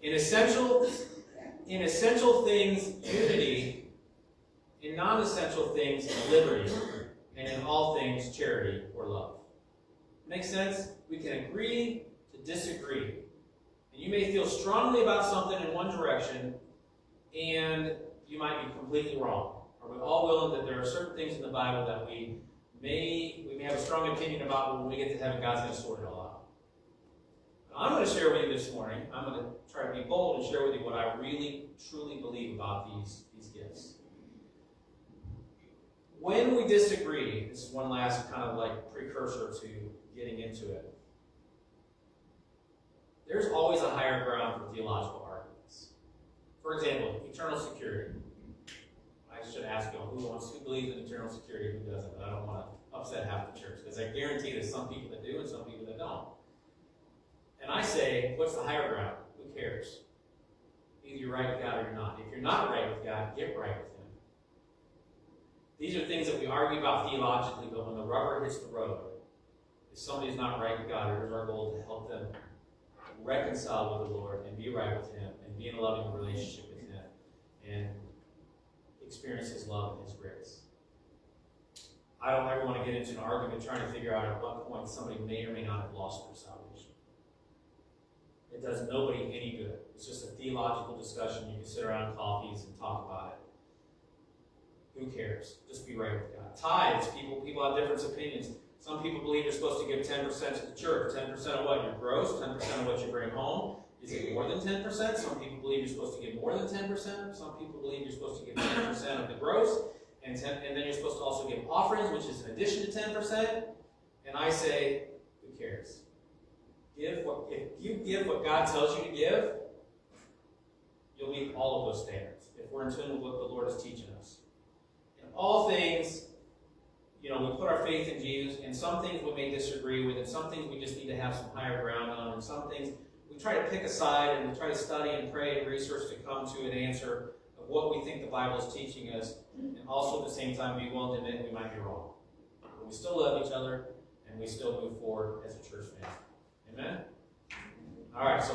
In essential things, unity. In non-essential things, liberty. And in all things, charity or love. Make sense? We can agree to disagree. And you may feel strongly about something in one direction, and you might be completely wrong. Are we all willing that there are certain things in the Bible that we may have a strong opinion about, but when we get to heaven, God's going to sort it all out? I'm going to share with you this morning, I'm going to try to be bold and share with you what I really, truly believe about these gifts. When we disagree, this is one last kind of like precursor to getting into it. There's always a higher ground for theological arguments. For example, eternal security. I should ask you, who believes in eternal security, who doesn't? But I don't want to upset half the church, because I guarantee there's some people that do and some people that don't. And I say, what's the higher ground? Who cares? Either you're right with God or you're not. If you're not right with God, get right with Him. These are things that we argue about theologically, but when the rubber hits the road, if somebody's not right with God, it is our goal to help them reconcile with the Lord and be right with Him and be in a loving relationship with Him and experience His love and His grace. I don't ever want to get into an argument trying to figure out at what point somebody may or may not have lost their salvation. It does nobody any good. It's just a theological discussion. You can sit around coffees and talk about it. Who cares? Just be right with God. Tithes, people have different opinions. Some people believe you're supposed to give 10% to the church. 10% of what? Your gross? 10% of what you bring home? Is it more than 10%? Some people believe you're supposed to give more than 10%. Some people believe you're supposed to give 10% of the gross. And then you're supposed to also give offerings, which is in addition to 10%. And I say, who cares? If you give what God tells you to give, you'll meet all of those standards if we're in tune with what the Lord is teaching us. In all things, we put our faith in Jesus, and some things we may disagree with, and some things we just need to have some higher ground on, and some things we try to pick a side, and we try to study and pray and research to come to an answer of what we think the Bible is teaching us, and also at the same time be willing to admit we might be wrong. But we still love each other, and we still move forward as a church family. Amen? All right, so